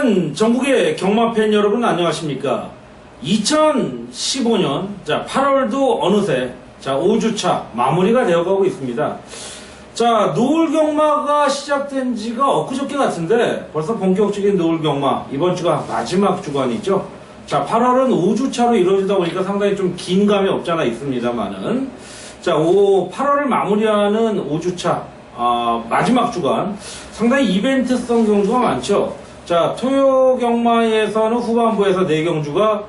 일단 전국의 경마팬 여러분 안녕하십니까. 2015년 8월도 어느새 5주차 마무리가 되어가고 있습니다. 노을 경마가 시작된 지가 엊그저께 같은데 벌써 본격적인 노을 경마 이번 주가 마지막 주간이죠. 8월은 5주차로 이루어지다 보니까 상당히 좀 긴 감이 없잖아 있습니다만은 8월을 마무리하는 5주차 마지막 주간 상당히 이벤트성 경주가 많죠. 토요 경마에서는 후반부에서 4경주가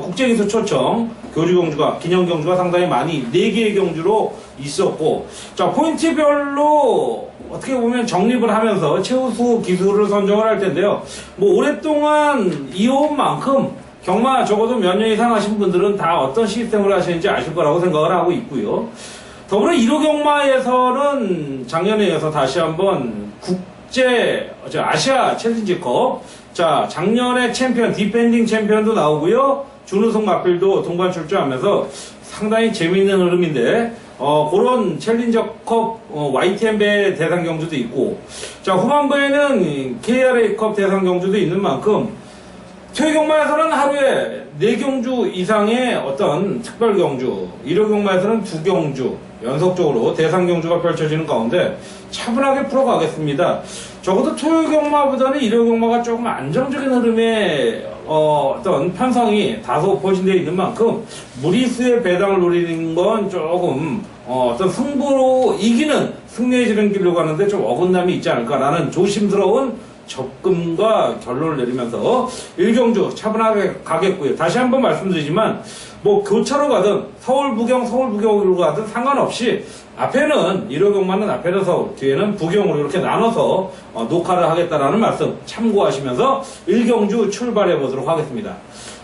국제기수 초청 교류경주가 기념경주가 상당히 많이 4개의 경주로 있었고 포인트별로 어떻게 보면 정립을 하면서 최우수 기수를 선정을 할 텐데요. 오랫동안 이어온 만큼 경마 적어도 몇 년 이상 하신 분들은 다 어떤 시스템을 하시는지 아실 거라고 생각을 하고 있고요. 더불어 1호 경마에서는 작년에 이어서 다시 한번 아시아 챌린지컵 작년에 챔피언 디펜딩 챔피언도 나오고요. 준우승 마필도 동반 출전하면서 상당히 재미있는 흐름인데 그런 챌린저컵 YTM배 대상 경주도 있고 후반부에는 KRA컵 대상 경주도 있는 만큼 토요 경마에서는 하루에 4경주 이상의 어떤 특별 경주, 1호 경마에서는 2경주 연속적으로 대상 경주가 펼쳐지는 가운데 차분하게 풀어가겠습니다. 적어도 토요 경마보다는 1호 경마가 조금 안정적인 흐름의 어떤 편성이 다소 포진되어 있는 만큼 무리수의 배당을 노리는 건 조금 어떤 승부로 이기는 승리의 지름길로 가는데 좀 어긋남이 있지 않을까라는 조심스러운 접근과 결론을 내리면서 1경주 차분하게 가겠고요. 다시 한번 말씀드리지만 교차로 가든 서울 부경으로 가든 상관없이 앞에는 1호 경마는 앞에는 서울, 뒤에는 부경으로 이렇게 나눠서 녹화를 하겠다라는 말씀 참고하시면서 1경주 출발해 보도록 하겠습니다.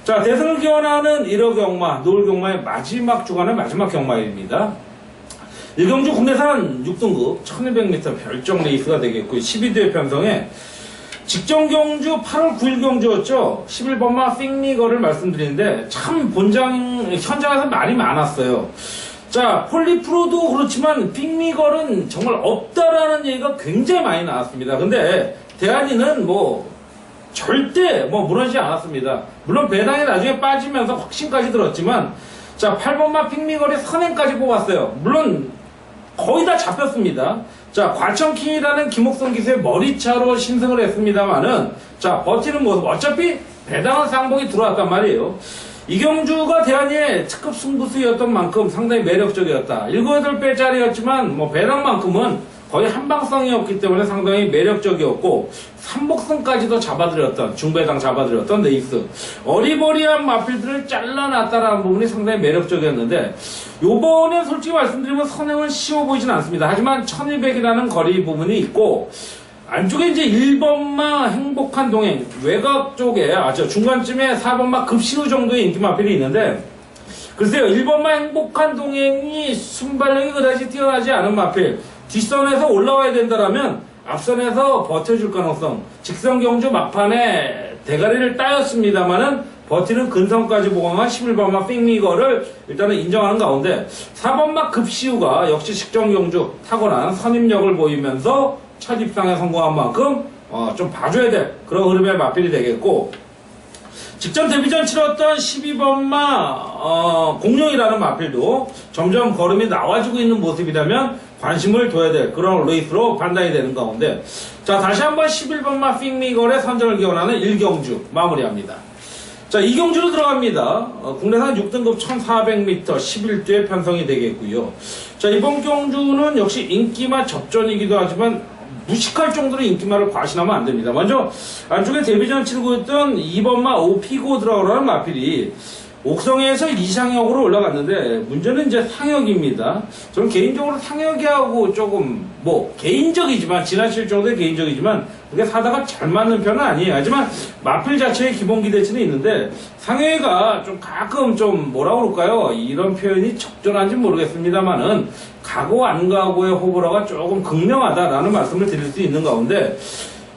대승을 기원하는 1호 경마, 노을 경마의 마지막 주간의 마지막 경마입니다. 1경주 국내산 6등급 1200m 별정 레이스가 되겠고요. 12대 편성에 직전 경주 8월 9일 경주였죠. 11번마 핑미거를 말씀드리는데 참 현장에서 말이 많았어요. 폴리프로도 그렇지만 핑미걸은 정말 없다라는 얘기가 굉장히 많이 나왔습니다. 근데 대한이는 절대 무너지지 않았습니다. 물론 배당이 나중에 빠지면서 확신까지 들었지만 8번마 핑미걸이 선행까지 뽑았어요. 물론 거의 다 잡혔습니다. 과천킹이라는 김옥성 기수의 머리차로 신승을 했습니다만은 버티는 모습 어차피 배당은 상복이 들어왔단 말이에요. 이 경주가 대한이의 특급 승부수였던 만큼 상당히 매력적이었다. 7, 8배짜리였지만 배당만큼은 거의 한방성이었기 때문에 상당히 매력적이었고 삼복승까지도 잡아들였던 중배당 잡아들였던 레이스 어리버리한 마필들을 잘라놨다라는 부분이 상당히 매력적이었는데 요번에 솔직히 말씀드리면 선행은 쉬워 보이진 않습니다. 하지만 1200이라는 거리 부분이 있고 안쪽에 이제 1번마 행복한 동행 외곽 쪽에 중간쯤에 4번마 급시우 정도의 인기 마필이 있는데 글쎄요 1번마 행복한 동행이 순발력이 그다지 뛰어나지 않은 마필 뒷선에서 올라와야 된다라면 앞선에서 버텨줄 가능성 직선 경주 막판에 대가리를 따였습니다만은 버티는 근성까지 보강한 11번마 핑미거를 일단은 인정하는 가운데 4번마 급시우가 역시 직전 경주 탁월한 선임력을 보이면서 첫 입상에 성공한 만큼 좀 봐줘야 될 그런 흐름의 마필이 되겠고 직전 데뷔전 치렀던 12번마 공룡이라는 마필도 점점 걸음이 나와주고 있는 모습이라면 관심을 둬야 될 그런 레이스로 판단이 되는 가운데 다시 한번 11번마 핑미걸의 선정을 기원하는 1경주 마무리합니다. 2경주로 들어갑니다. 국내산 6등급 1400m 11대 편성이 되겠고요. 이번 경주는 역시 인기만 접전이기도 하지만 무식할 정도로 인기만을 과신하면 안 됩니다. 먼저 안쪽에 데뷔전 치르고 있던 2번마 오피고 들어가라는 마필이 옥성에서 이상역으로 올라갔는데 문제는 이제 상역입니다. 저는 개인적으로 상역이하고 조금 개인적이지만 지나칠 정도의 개인적이지만 그게 사다가 잘 맞는 편은 아니에요. 하지만 마필 자체의 기본 기대치는 있는데 상역이가 좀 가끔 좀 뭐라고 그럴까요? 이런 표현이 적절한지 모르겠습니다만은 가고 안 가고의 호불호가 조금 극명하다라는 말씀을 드릴 수 있는 가운데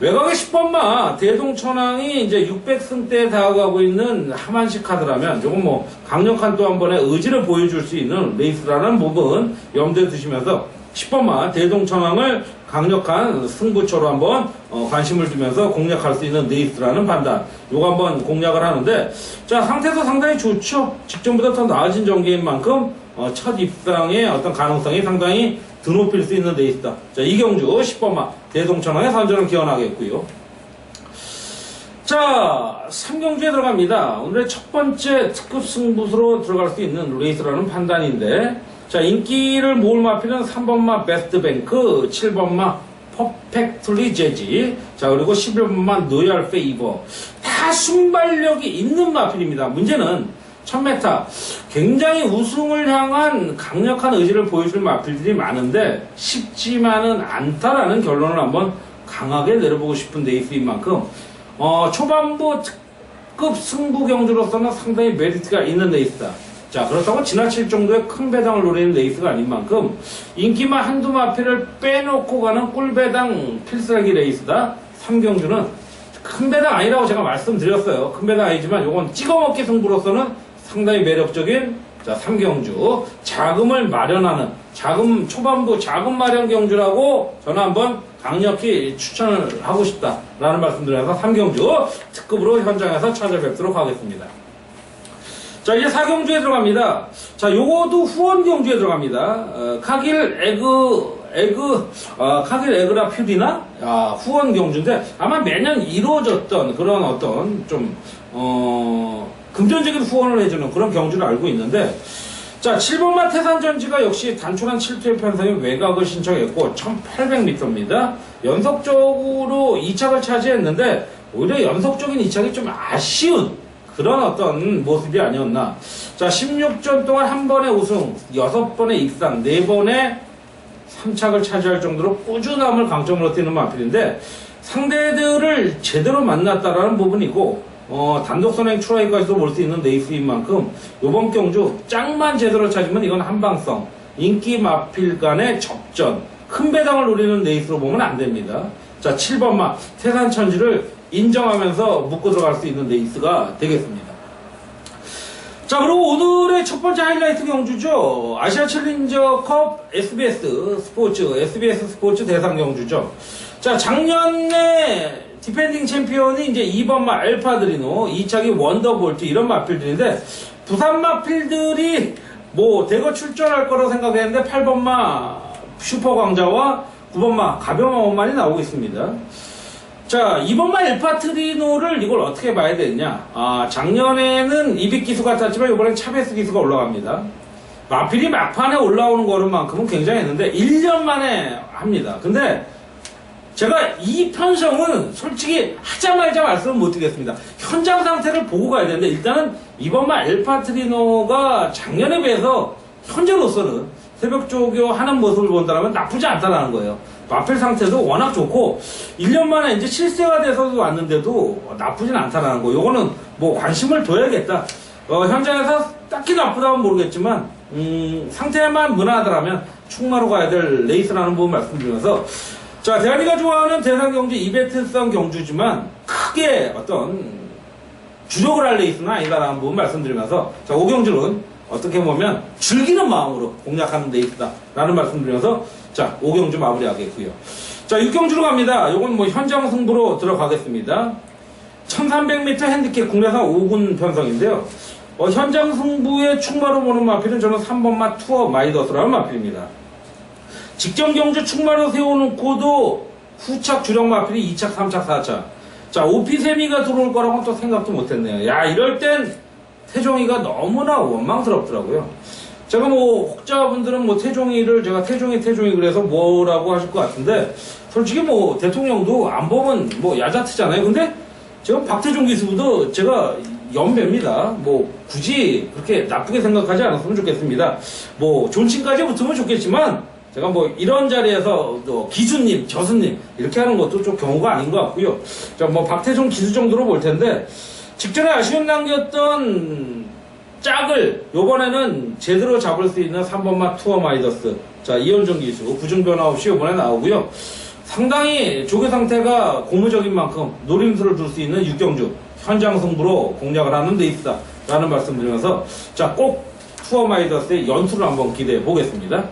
외곽의 10번마 대동천왕이 이제 600승대에 다가가고 있는 하만식 카드라면 조금 강력한 또 한 번의 의지를 보여줄 수 있는 레이스라는 부분 염두에 두시면서 10번마 대동천왕을 강력한 승부처로 한번 관심을 두면서 공략할 수 있는 레이스라는 판단. 요거 한번 공략을 하는데, 자, 상태도 상당히 좋죠. 직전보다 더 나아진 전개인 만큼 첫 입상의 어떤 가능성이 상당히 드높일 수 있는 레이스다. 자, 이경주 10번마 대동천왕에 선전을 기원하겠고요. 자, 3경주에 들어갑니다. 오늘의 첫 번째 특급 승부수로 들어갈 수 있는 레이스라는 판단인데, 자, 인기를 모을 마필은 3번마 베스트뱅크, 7번마 퍼펙틀리 재지, 자, 그리고 11번마 노얄 페이버. 다 순발력이 있는 마필입니다. 문제는 1000m 굉장히 우승을 향한 강력한 의지를 보여줄 마필들이 많은데 쉽지만은 않다라는 결론을 한번 강하게 내려보고 싶은 레이스인 만큼 초반부 특급 승부 경주로서는 상당히 메리트가 있는 레이스다. 자, 그렇다고 지나칠 정도의 큰 배당을 노리는 레이스가 아닌 만큼 인기만 한두 마필을 빼놓고 가는 꿀배당 필살기 레이스다. 3경주는 큰 배당 아니라고 제가 말씀드렸어요. 큰 배당 아니지만 요건 찍어먹기 승부로서는 상당히 매력적인, 자, 3경주 자금을 마련하는 초반부 자금 마련 경주라고 저는 한번 강력히 추천을 하고 싶다라는 말씀드려서 3경주 특급으로 현장에서 찾아뵙도록 하겠습니다. 자, 이제 4경주에 들어갑니다. 자, 요거도 후원 경주에 들어갑니다. 카길 에그라 퓨리나? 후원 경주인데 아마 매년 이루어졌던 그런 어떤 좀 금전적인 후원을 해주는 그런 경주를 알고 있는데, 자, 7번마 태산전지가 역시 단촐한 7투의 편성에 외곽을 신청했고 1800m입니다. 연속적으로 2착을 차지했는데 오히려 연속적인 2착이 좀 아쉬운 그런 어떤 모습이 아니었나. 자, 16전 동안 한 번의 우승, 6번의 입상, 4번의 3착을 차지할 정도로 꾸준함을 강점으로 띄는 마필인데 상대들을 제대로 만났다라는 부분이고 단독 선행 추라이까지도 볼 수 있는 레이스인 만큼 이번 경주 짝만 제대로 찾으면 이건 한방성, 인기 마필 간의 접전, 큰 배당을 노리는 레이스로 보면 안 됩니다. 자, 7번마 태산천지를 인정하면서 묶고 들어갈 수 있는 레이스가 되겠습니다. 자, 그리고 오늘의 첫 번째 하이라이트 경주죠. 아시아 챌린저컵 SBS 스포츠 대상 경주죠. 자, 작년에 디펜딩 챔피언이 이제 2번마 알파드리노, 2착이 원더볼트 이런 마필들인데 부산 마필들이 뭐 대거 출전할 거라고 생각했는데 8번마 슈퍼광자와 9번마 가벼마원만이 나오고 있습니다. 자, 2번마 알파트리노를 이걸 어떻게 봐야 되느냐. 작년에는 이빅 기수 같았지만 이번엔 차베스 기수가 올라갑니다. 마필이 막판에 올라오는 거만큼은 굉장했는데 1년 만에 합니다. 근데 제가 이 편성은 솔직히 하자마자 말씀을 못 드리겠습니다. 현장 상태를 보고 가야 되는데 일단은 이번만 엘파트리노가 작년에 비해서 현재로서는 새벽 조교 하는 모습을 본다면 나쁘지 않다라는 거예요. 마필 상태도 워낙 좋고 1년 만에 이제 7세가 돼서도 왔는데도 나쁘진 않다라는 거. 요거는 뭐 관심을 둬야겠다. 현장에서 딱히 나쁘다면 모르겠지만 상태만 무난하더라면 충마로 가야 될 레이스라는 부분 말씀드리면서, 자, 대한이가 좋아하는 대상 경주 이벤트성 경주지만 크게 어떤 주력을 할 레이스는 아니다라는 부분 말씀드리면서, 자, 5경주는 어떻게 보면 즐기는 마음으로 공략하는 레이스다라는 말씀드리면서, 자, 5경주 마무리하겠고요. 자, 6경주로 갑니다. 요건 뭐 현장 승부로 들어가겠습니다. 1300m 핸디캡 국내산 5군 편성인데요. 현장 승부에 충마로 보는 마필은 저는 3번마 투어 마이더스라는 마필입니다. 직전 경주 충마로 세워놓고도 후착 주력 마필이 2착, 3착, 4착. 자, 오피세미가 들어올 거라고는 또 생각도 못했네요. 야, 이럴 땐 태종이가 너무나 원망스럽더라고요. 제가 뭐 혹자분들은 뭐 태종이를 제가 태종이 그래서 뭐라고 하실 것 같은데, 솔직히 뭐 대통령도 안 보면 뭐 야자트잖아요. 근데 제가 박태종 기수도 제가 연배입니다. 뭐 굳이 그렇게 나쁘게 생각하지 않았으면 좋겠습니다. 뭐 존칭까지 붙으면 좋겠지만 제가 뭐 이런 자리에서 또 기수님, 저수님 이렇게 하는 것도 좀 경우가 아닌 것 같고요. 자, 뭐 박태종 기수 정도로 볼 텐데, 직전에 아쉬움 남겼던 짝을 요번에는 제대로 잡을 수 있는 3번마 투어 마이더스, 자, 이현종 기수 구중 변화 없이 요번에 나오고요. 상당히 조개 상태가 고무적인 만큼 노림수를 줄 수 있는 6경주 현장 승부로 공략을 하는 데 있다 라는 말씀 드리면서, 자, 꼭 투어 마이더스의 연수를 한번 기대해 보겠습니다.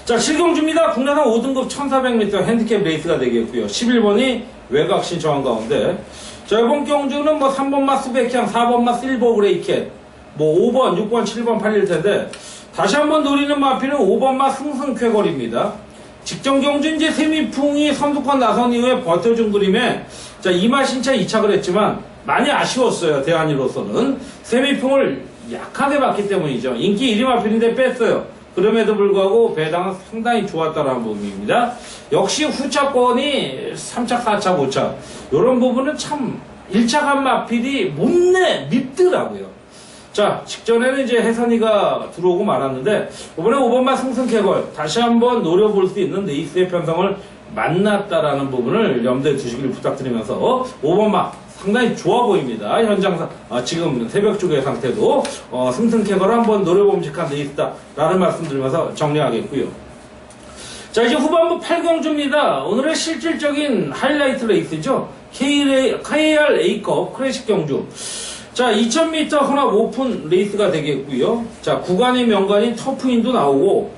자, 7경주입니다. 국내산 5등급 1400m 핸디캡 레이스가 되겠고요. 11번이 외곽 신청한 가운데. 자, 이번 경주는 뭐 3번 마스 백향, 4번 마스 실버 그레이캣, 뭐 5번, 6번, 7번 팔릴 텐데, 다시 한번 노리는 마필은 5번 마스 승승쾌걸입니다. 직전 경주 이제 세미풍이 선두권 나선 이후에 버텨준 그림에, 자, 이마신차 2착을 했지만, 많이 아쉬웠어요. 대한이로서는. 세미풍을 약하게 봤기 때문이죠. 인기 1위 마필인데 뺐어요. 그럼에도 불구하고 배당은 상당히 좋았다는 부분입니다. 역시 후차권이 3착, 4착, 5착. 이런 부분은 참 1착한 마필이 못내 밉더라고요. 자, 직전에는 이제 해선이가 들어오고 말았는데 이번에 5번마 승승쾌걸 다시 한번 노려볼 수 있는 레이스의 편성을 만났다라는 부분을 염두에 두시길 부탁드리면서 5번마 상당히 좋아 보입니다. 현장 지금 새벽 쪽의 상태도 승승쾌걸을 한번 노려봄직한 레이스다 라는 말씀드리면서 정리하겠고요. 자, 이제 후반부 8경주입니다. 오늘의 실질적인 하이라이트 레이스죠. KR A컵 클래식 경주. 자, 2000m 혼합 오픈 레이스가 되겠고요. 자, 구간의 명간인 터프인도 나오고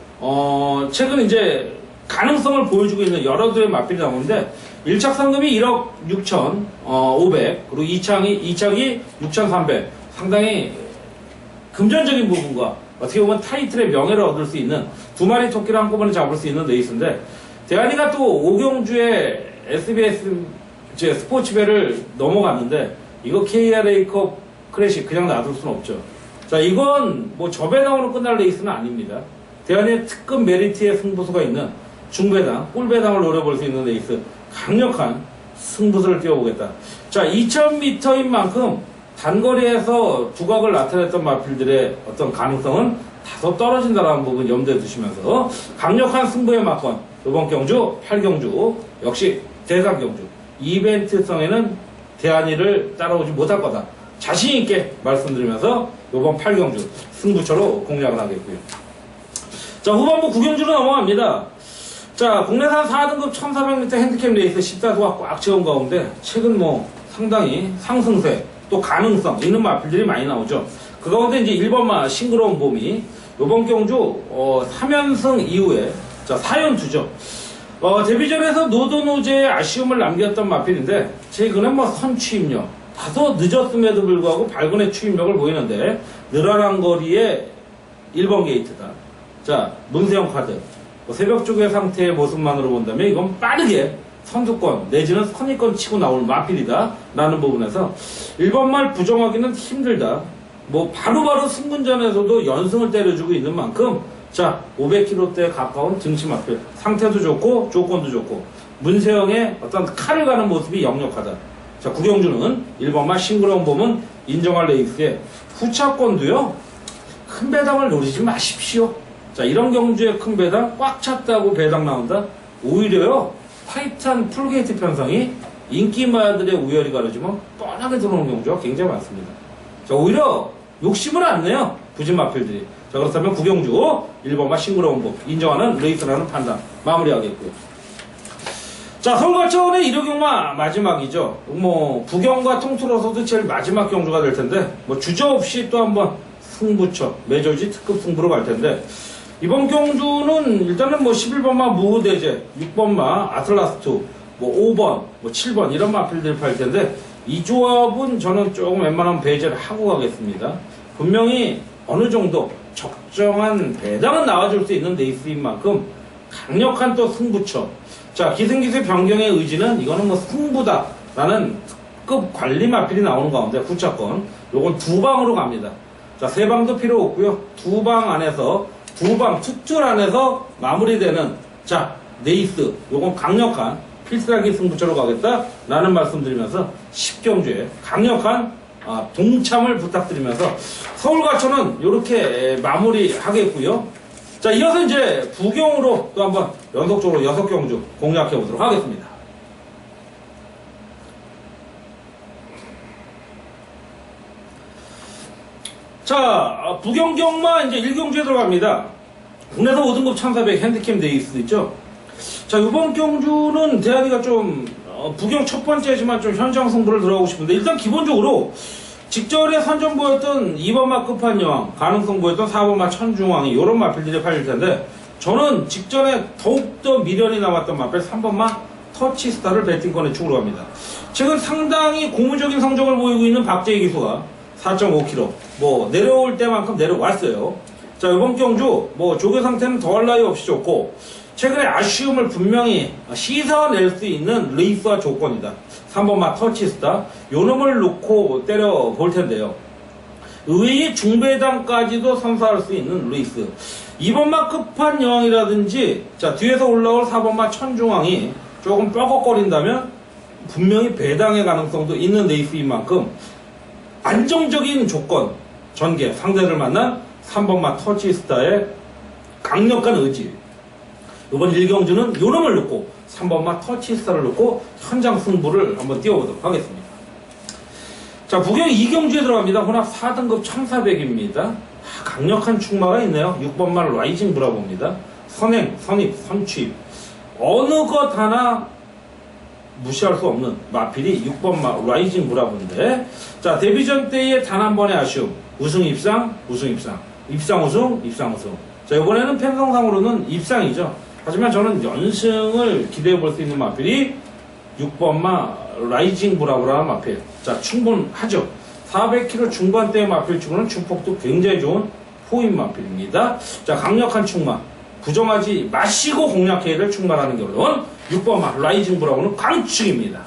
최근 이제 가능성을 보여주고 있는 여러 대의 마필이 나오는데 1착 상금이 1억 6천 500 그리고 2착이 6,300 상당히 금전적인 부분과 어떻게 보면 타이틀의 명예를 얻을 수 있는 두 마리 토끼를 한꺼번에 잡을 수 있는 레이스인데 대한이가 또 5경주에 SBS 스포츠배를 넘어갔는데 이거 KRA컵 클래식 그냥 놔둘 수는 없죠. 자, 이건 뭐 저배당으로 끝날 레이스는 아닙니다. 대한의 특급 메리트의 승부수가 있는 중배당, 꿀배당을 노려볼 수 있는 레이스 강력한 승부수를 띄워보겠다. 자, 2000m인 만큼 단거리에서 두각을 나타냈던 마필들의 어떤 가능성은 다소 떨어진다는 부분 염두에 두시면서 강력한 승부의 막권 이번 경주 8경주 역시 대상경주 이벤트성에는 대한이를 따라오지 못할 거다 자신있게 말씀드리면서 이번 8경주 승부처로 공략을 하겠고요. 자, 후반부 9경주로 넘어갑니다. 자, 국내산 4등급 1400m 핸디캡 레이스 14도가 꽉 채운 가운데 최근 뭐 상당히 상승세 또 가능성 있는 마필들이 많이 나오죠. 그 가운데 이제 1번마 싱그러운 봄이 이번 경주 3연승 이후에 자 4연투죠. 데뷔전에서 노도노제의 아쉬움을 남겼던 마필인데 최근에 뭐 선취입력 다소 늦었음에도 불구하고 발군의 추임력을 보이는데 늘어난 거리에 1번 게이트다. 자, 문세영 카드 새벽 쪽의 상태의 모습만으로 본다면 이건 빠르게 선두권 내지는 선위권 치고 나올 마필이다 라는 부분에서 1번말 부정하기는 힘들다. 뭐 바로바로 승분전에서도 연승을 때려주고 있는 만큼 자 500km대에 가까운 등치 마필 상태도 좋고 조건도 좋고 문세영의 어떤 칼을 가는 모습이 역력하다. 자, 구경주는 1번말 싱그러운 봄은 인정할 레이스에 후차권도요 큰 배당을 노리지 마십시오. 자, 이런 경주에 큰 배당 꽉 찼다고 배당 나온다? 오히려요 타이트한 풀게이트 편성이 인기마들의 우열이 가려지면 뻔하게 들어오는 경주가 굉장히 많습니다. 자, 오히려 욕심을 안 내요 부진 마필들이. 자, 그렇다면 구경주 1번마 싱그러운 봄 인정하는 레이스라는 판단 마무리하겠고요. 자, 서울과천의 1호 경마 마지막이죠. 뭐 부경과 통틀어서도 제일 마지막 경주가 될 텐데 뭐 주저없이 또 한번 승부처 메저지 특급 승부로 갈 텐데 이번 경주는 일단은 뭐 11번마 무후대제, 6번마 아틀라스2, 뭐 5번, 뭐 7번 이런 마필들이 팔 텐데 이 조합은 저는 조금 웬만하면 배제를 하고 가겠습니다. 분명히 어느 정도 적정한 배당은 나와줄 수 있는 레이스인 만큼 강력한 또 승부처. 자, 기승기세 변경의 의지는 이거는 뭐 승부다라는 특급 관리 마필이 나오는 가운데 후차권 요건 두 방으로 갑니다. 자, 세 방도 필요 없고요. 두 방 안에서 두방 투줄 안에서 마무리되는 자 레이스 요건 강력한 필살기 승부처로 가겠다 라는 말씀드리면서 10경주에 강력한 동참을 부탁드리면서 서울과천은 이렇게 마무리하겠고요. 자, 이어서 이제 부경으로 또 한번 연속적으로 6경주 공략해 보도록 하겠습니다. 자, 부경경마 이제 1경주에 들어갑니다. 국내에서 5등급 1400 핸디캡 레이스 있죠. 자, 이번 경주는 대한이가 좀 부경 첫 번째지만 좀 현장 승부를 들어가고 싶은데 일단 기본적으로 직전에 선전 보였던 2번마 끝판여왕 가능성 보였던 4번마 천중왕이 이런 마필들이 팔릴 텐데 저는 직전에 더욱더 미련이 남았던 마필 3번마 터치스타를 배팅권에 축으로 갑니다. 최근 상당히 고무적인 성적을 보이고 있는 박재희 기수가 4.5kg 뭐 내려올 때만큼 내려왔어요. 자, 이번 경주 뭐 조교 상태는 더할 나위 없이 좋고 최근에 아쉬움을 분명히 씻어낼 수 있는 레이스와 조건이다. 3번마 터치스타 요 놈을 놓고 때려볼 텐데요. 의외의 중배당까지도 선사할 수 있는 레이스. 2번마 끝판 여왕이라든지 자 뒤에서 올라올 4번마 천중왕이 조금 뻐걱거린다면 분명히 배당의 가능성도 있는 레이스인 만큼 안정적인 조건 전개 상대를 만난 3번마 터치스타의 강력한 의지. 이번 1경주는 요놈을 놓고 3번마 터치스타를 놓고 현장 승부를 한번 띄워보도록 하겠습니다. 자, 부경 2경주에 들어갑니다. 혼합 4등급 1400입니다. 강력한 충마가 있네요. 6번마 라이징 브라보입니다. 선행, 선입, 선취입 어느 것 하나 무시할 수 없는 마필이 6번마 라이징 브라보인데 자, 데뷔전 때의 단 한 번의 아쉬움 우승 입상, 우승 입상 입상 우승, 입상 우승. 자, 이번에는 팬성상으로는 입상이죠. 하지만 저는 연승을 기대해 볼 수 있는 마필이 6번마 라이징 브라보라는 마필. 자, 충분하죠. 400kg 중반대의 마필 치고는 중폭도 굉장히 좋은 포인 마필입니다. 자, 강력한 충마. 부정하지 마시고 공략해야 될 충마라는 결론. 6번마 라이징 브라보는 강축입니다.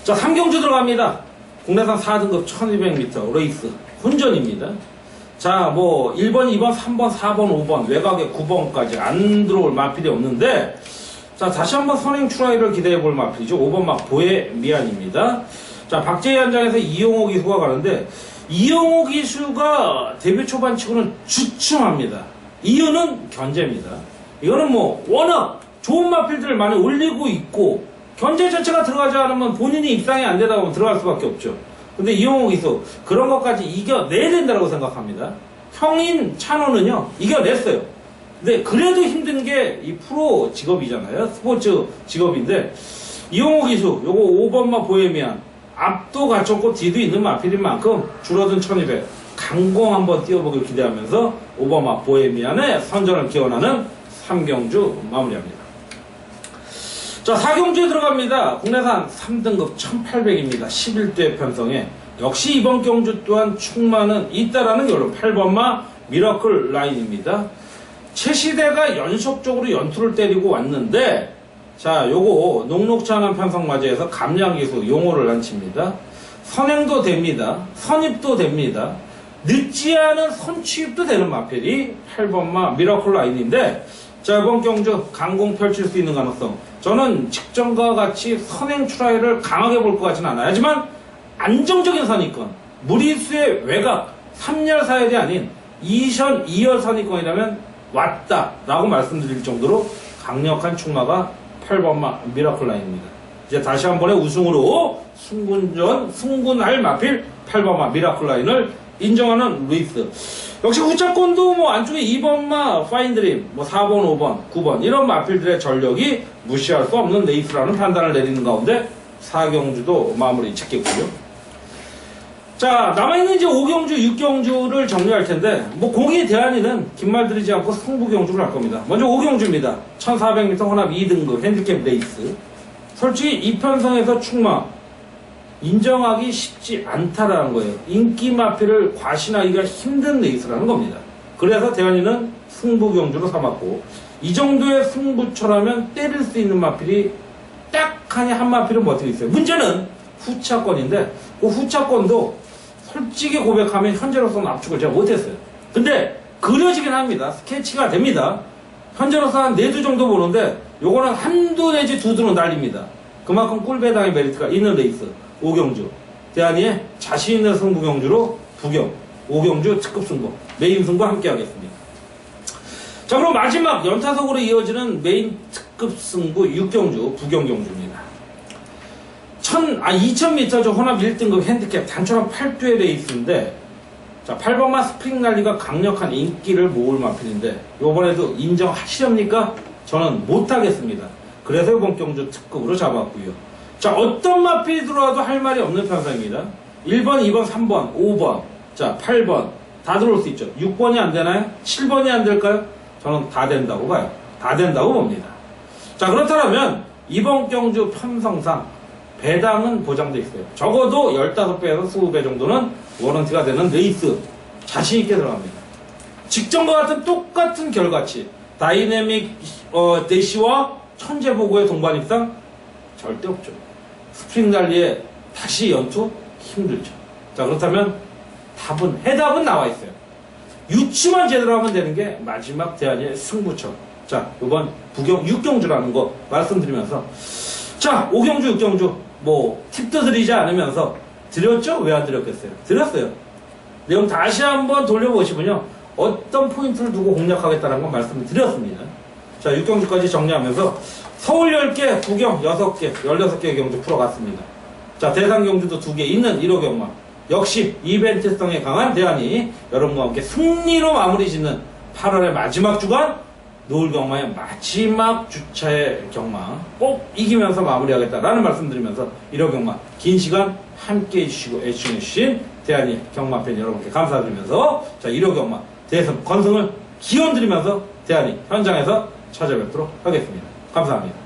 자, 3경주 들어갑니다. 국내산 4등급 1200m 레이스 혼전입니다. 자, 뭐 1번, 2번, 3번, 4번, 5번 외곽에 9번까지 안 들어올 마필이 없는데 자, 다시 한번 선행 트라이를 기대해 볼 마필이죠. 5번마 보헤미안입니다. 자, 박재희 한장에서 이용호 기수가 가는데 이용호 기수가 데뷔 초반 치고는 주춤합니다. 이유는 견제입니다. 이거는 뭐 워낙 좋은 마필들을 많이 올리고 있고 견제 자체가 들어가지 않으면 본인이 입상이 안 되다 보면 들어갈 수밖에 없죠. 근데 이용호 기수 그런 것까지 이겨내야 된다고 생각합니다. 형인 찬호는요 이겨냈어요. 근데 그래도 힘든 게 이 프로 직업이잖아요. 스포츠 직업인데 이용호 기수 요거 5번마 보헤미안 앞도 갖췄고 뒤도 있는 마필인 만큼 줄어든 1200 강공 한번 띄워보길 기대하면서 5번마 보헤미안의 선전을 기원하는 3경주 마무리합니다. 자, 4경주에 들어갑니다. 국내산 3등급 1800입니다. 11대 편성에 역시 이번 경주 또한 충마는 있다라는 결론. 8번마 미러클 라인입니다. 최시대가 연속적으로 연투를 때리고 왔는데 자, 요거 녹록치 않은 편성 맞이해서 감량기수 용어를 안 칩니다. 선행도 됩니다. 선입도 됩니다. 늦지 않은 선취입도 되는 마필이 8번마 미러클 라인인데 자, 이번 경주 강공 펼칠 수 있는 가능성 저는 직전과 같이 선행 트라이를 강하게 볼 것 같지는 않아요. 하지만 안정적인 선입권 무리수의 외곽 3열 사열이 아닌 2열 선입권이라면 왔다 라고 말씀드릴 정도로 강력한 충마가 8번마 미러클 라인입니다. 이제 다시 한 번의 우승으로 승군할 마필 8번마 미러클 라인을 인정하는 루이스. 역시 후차권도 뭐 안쪽에 2번마 파인드림, 뭐 4번, 5번, 9번 이런 마필들의 전력이 무시할 수 없는 레이스라는 판단을 내리는 가운데 4경주도 마무리 짓겠고요. 자, 남아있는 이제 5경주, 6경주를 정리할 텐데 뭐 공이 대안이는 긴 말 들이지 않고 승부경주를 할 겁니다. 먼저 5경주입니다. 1400m 혼합 2등급 핸디캡 레이스. 솔직히 이 편성에서 충마 인정하기 쉽지 않다라는 거예요. 인기 마필을 과신하기가 힘든 레이스라는 겁니다. 그래서 대안이는 승부경주로 삼았고 이 정도의 승부처라면 때릴 수 있는 마필이 딱 하니 한 마필은 버티고 있어요. 문제는 후차권인데 그 후차권도 솔직히 고백하면 현재로서는 압축을 제가 못했어요. 근데 그려지긴 합니다. 스케치가 됩니다. 현재로서 한 4두 정도 보는데 요거는 한두 내지 두 두는 날립니다. 그만큼 꿀배당의 메리트가 있는 레이스 5경주 대한이의 자신 있는 승부경주로 부경 5경주 특급 승부 메인 승부 함께 하겠습니다. 자, 그럼 마지막 연타석으로 이어지는 메인 특급 승부 6경주 부경경주입니다. 2000m 혼합 1등급 핸디캡 단촐한 8두의 레이스인데 자, 8번마 스프링 랠리가 강력한 인기를 모을 마필인데 이번에도 인정하시렵니까? 저는 못하겠습니다. 그래서 이번 경주 특급으로 잡았고요. 자, 어떤 마필이 들어와도 할 말이 없는 편성입니다. 1번, 2번, 3번, 5번, 자, 8번 다 들어올 수 있죠. 6번이 안 되나요? 7번이 안 될까요? 저는 다 된다고 봐요. 다 된다고 봅니다. 자, 그렇다면 이번 경주 편성상 배당은 보장돼 있어요. 적어도 15배에서 20배 정도는 워런티가 되는 레이스 자신있게 들어갑니다. 직전과 같은 똑같은 결과치 다이내믹 대시와 천재보고의 동반 입상 절대 없죠. 스프링 달리에 다시 연투 힘들죠. 자, 그렇다면 해답은 나와 있어요. 유추만 제대로 하면 되는 게 마지막 대안의 승부처. 자, 이번 부경 6경주라는 거 말씀드리면서 자, 5경주 6경주 뭐 팁도 드리지 않으면서 드렸죠? 왜 안 드렸겠어요? 드렸어요. 내용 다시 한번 돌려보시면요, 어떤 포인트를 두고 공략하겠다는 건 말씀을 드렸습니다. 자, 6경주까지 정리하면서 서울 10개, 부경 6개, 16개의 경주 풀어갔습니다. 자, 대상 경주도 2개 있는 1호 경마. 역시 이벤트성에 강한 대안이 여러분과 함께 승리로 마무리 짓는 8월의 마지막 주간 노을 경마의 마지막 주차의 경마 꼭 이기면서 마무리하겠다라는 말씀드리면서 1호 경마 긴 시간 함께 해주시고 애청해주신 대안이 경마팬 여러분께 감사드리면서 자, 1호 경마 대승 건승을 기원드리면서 대안이 현장에서 찾아뵙도록 하겠습니다. 감사합니다.